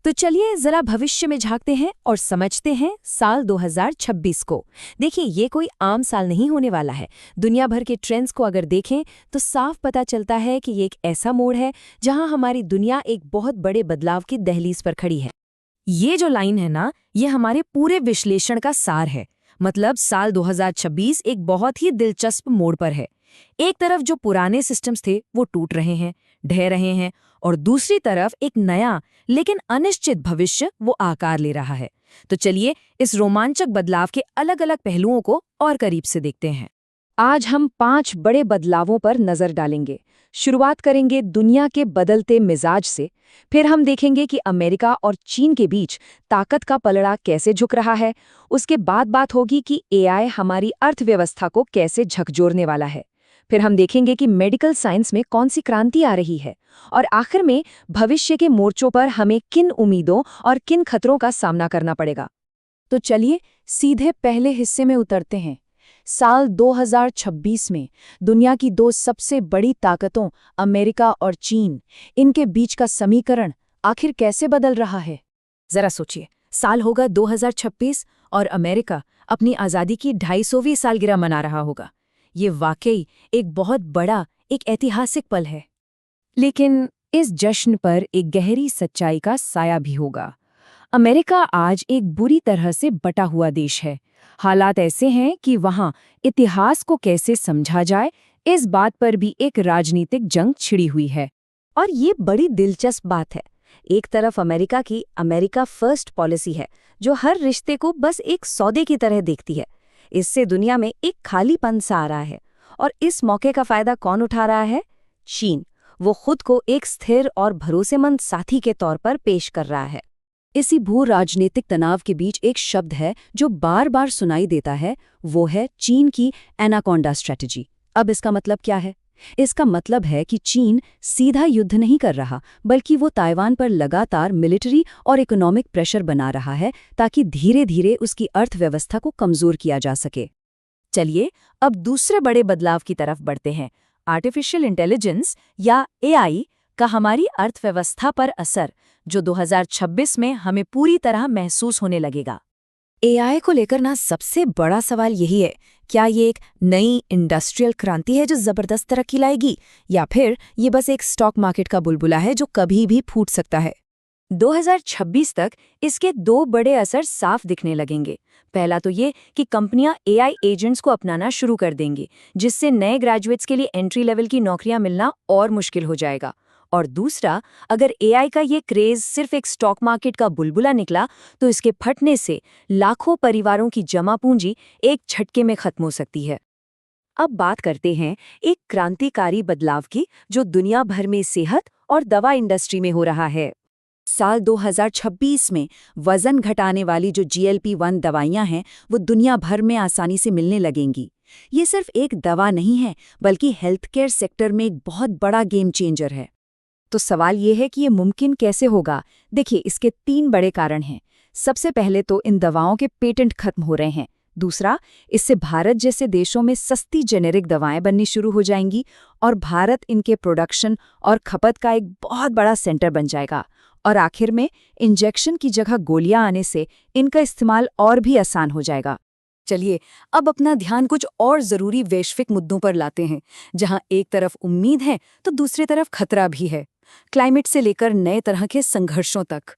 तो चलिए जरा भविष्य में झांकते हैं और समझते हैं साल 2026 को। देखिए, ये कोई आम साल नहीं होने वाला है। दुनिया भर के ट्रेंड्स को अगर देखें तो साफ पता चलता है कि ये एक ऐसा मोड़ है जहां हमारी दुनिया एक बहुत बड़े बदलाव की दहलीज पर खड़ी है। ये जो लाइन है ना, ये हमारे पूरे विश्लेषण का सार है। मतलब साल 2026 एक बहुत ही दिलचस्प मोड़ पर है। एक तरफ जो पुराने सिस्टम्स थे वो टूट रहे हैं, ढह रहे हैं, और दूसरी तरफ एक नया लेकिन अनिश्चित भविष्य वो आकार ले रहा है। तो चलिए इस रोमांचक बदलाव के अलग अलग पहलुओं को और करीब से देखते हैं। आज हम 5 बड़े बदलावों पर नजर डालेंगे। शुरुआत करेंगे दुनिया के बदलते मिजाज से, फिर हम देखेंगे कि अमेरिका और चीन के बीच ताकत का पलड़ा कैसे झुक रहा है। उसके बाद बात होगी कि एआई हमारी अर्थव्यवस्था को कैसे झकझोरने वाला है। फिर हम देखेंगे कि मेडिकल साइंस में कौन सी क्रांति आ रही है, और आखिर में भविष्य के मोर्चों पर हमें किन उम्मीदों और किन खतरों का सामना करना पड़ेगा। तो चलिए सीधे पहले हिस्से में उतरते हैं। साल 2026 में दुनिया की 2 सबसे बड़ी ताकतों अमेरिका और चीन, इनके बीच का समीकरण आखिर कैसे बदल रहा है। जरा सोचिए, साल होगा 2026 और अमेरिका अपनी आज़ादी की 250वीं सालगिरह मना रहा होगा। ये वाकई एक बहुत बड़ा, एक ऐतिहासिक पल है। लेकिन इस जश्न पर एक गहरी सच्चाई का साया भी होगा। अमेरिका आज एक बुरी तरह से बटा हुआ देश है। हालात ऐसे हैं कि वहाँ इतिहास को कैसे समझा जाए, इस बात पर भी एक राजनीतिक जंग छिड़ी हुई है। और ये बड़ी दिलचस्प बात है। एक तरफ अमेरिका की अमेरिका फर्स्ट पॉलिसी है, जो हर रिश्ते को बस एक सौदे की तरह देखती है। इससे दुनिया में एक खालीपन सा आ रहा है, और इस मौके का फायदा कौन उठा रहा है? चीन। वो खुद को एक स्थिर और भरोसेमंद साथी के तौर पर पेश कर रहा है। इसी भू राजनीतिक तनाव के बीच एक शब्द है जो बार बार सुनाई देता है, वो है चीन की एनाकोंडा स्ट्रेटजी। अब इसका मतलब क्या है? इसका मतलब है कि चीन सीधा युद्ध नहीं कर रहा, बल्कि वो ताइवान पर लगातार मिलिट्री और इकोनॉमिक प्रेशर बना रहा है, ताकि धीरे धीरे उसकी अर्थव्यवस्था को कमजोर किया जा सके। चलिए अब दूसरे बड़े बदलाव की तरफ बढ़ते हैं। आर्टिफिशियल इंटेलिजेंस या एआई का हमारी अर्थव्यवस्था पर असर, जो 2026 में हमें पूरी तरह महसूस होने लगेगा। एआई को लेकर ना सबसे बड़ा सवाल यही है, क्या ये एक नई इंडस्ट्रियल क्रांति है जो जबरदस्त तरक्की लाएगी, या फिर ये बस एक स्टॉक मार्केट का बुलबुला है जो कभी भी फूट सकता है। 2026 तक इसके 2 बड़े असर साफ दिखने लगेंगे। पहला तो ये कि कंपनियां एआई एजेंट्स को अपनाना शुरू कर देंगी, जिससे नए ग्रेजुएट्स के लिए एंट्री लेवल की नौकरियां मिलना और मुश्किल हो जाएगा। और दूसरा, अगर एआई का ये क्रेज सिर्फ एक स्टॉक मार्केट का बुलबुला निकला, तो इसके फटने से लाखों परिवारों की जमा पूंजी एक झटके में खत्म हो सकती है। अब बात करते हैं एक क्रांतिकारी बदलाव की, जो दुनिया भर में सेहत और दवा इंडस्ट्री में हो रहा है। साल 2026 में वजन घटाने वाली जो GLP-1 दवाइयां हैं, वो दुनिया भर में आसानी से मिलने लगेंगी। ये सिर्फ एक दवा नहीं है, बल्कि हेल्थ केयर सेक्टर में एक बहुत बड़ा गेम चेंजर है। तो सवाल ये है कि ये मुमकिन कैसे होगा? देखिए, इसके 3 बड़े कारण हैं। सबसे पहले तो इन दवाओं के पेटेंट खत्म हो रहे हैं। दूसरा, इससे भारत जैसे देशों में सस्ती जेनेरिक दवाएं बननी शुरू हो जाएंगी, और भारत इनके प्रोडक्शन और खपत का एक बहुत बड़ा सेंटर बन जाएगा। और आखिर में इंजेक्शन की जगह गोलियां आने से इनका इस्तेमाल और भी आसान हो जाएगा। चलिए अब अपना ध्यान कुछ और जरूरी वैश्विक मुद्दों पर लाते हैं, जहां एक तरफ उम्मीद है तो दूसरी तरफ खतरा भी है। क्लाइमेट से लेकर नए तरह के संघर्षों तक।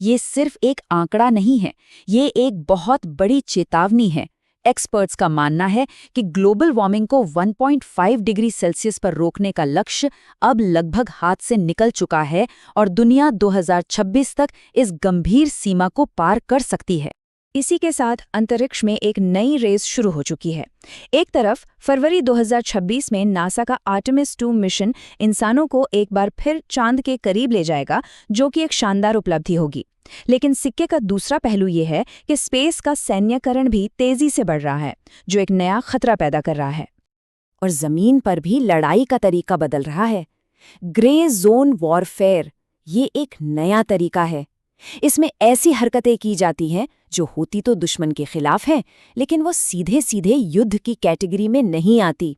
ये सिर्फ एक आंकड़ा नहीं है, ये एक बहुत बड़ी चेतावनी है। एक्सपर्ट्स का मानना है कि ग्लोबल वार्मिंग को 1.5 डिग्री सेल्सियस पर रोकने का लक्ष्य अब लगभग हाथ से निकल चुका है, और दुनिया 2026 तक इस गंभीर सीमा को पार कर सकती है। इसी के साथ अंतरिक्ष में एक नई रेस शुरू हो चुकी है। एक तरफ फरवरी 2026 में नासा का आर्टेमिस 2 मिशन इंसानों को एक बार फिर चांद के करीब ले जाएगा, जो कि एक शानदार उपलब्धि होगी। लेकिन सिक्के का दूसरा पहलू ये है कि स्पेस का सैन्यकरण भी तेजी से बढ़ रहा है, जो एक नया खतरा पैदा कर रहा है। और जमीन पर भी लड़ाई का तरीका बदल रहा है। ग्रे जोन वॉरफेयर, ये एक नया तरीका है। इसमें ऐसी हरकतें की जाती हैं जो होती तो दुश्मन के खिलाफ हैं, लेकिन वो सीधे सीधे युद्ध की कैटेगरी में नहीं आती।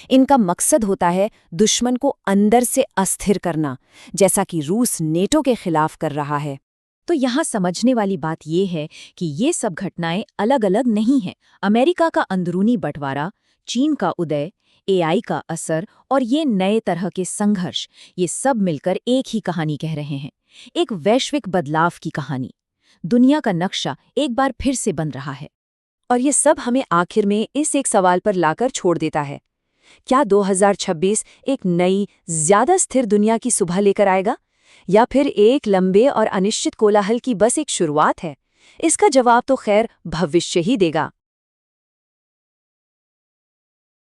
इनका मकसद होता है दुश्मन को अंदर से अस्थिर करना, जैसा कि रूस नेटो के खिलाफ कर रहा है। तो यहाँ समझने वाली बात ये है कि ये सब घटनाएं अलग-अलग नहीं हैं। अमेरिका का अंदरूनी बंटवारा, चीन का उदय, एआई का असर और ये नए तरह के संघर्ष, ये सब मिलकर एक ही कहानी कह रहे हैं। एक वैश्विक बदलाव की कहानी। दुनिया का नक्शा एक बार फिर से बन रहा है। और ये सब हमें आखिर में इस एक सवाल पर लाकर छोड़ देता है, क्या 2026 एक नई, ज्यादा स्थिर दुनिया की सुबह लेकर आएगा, या फिर एक लंबे और अनिश्चित कोलाहल की बस एक शुरुआत है? इसका जवाब तो खैर भविष्य ही देगा।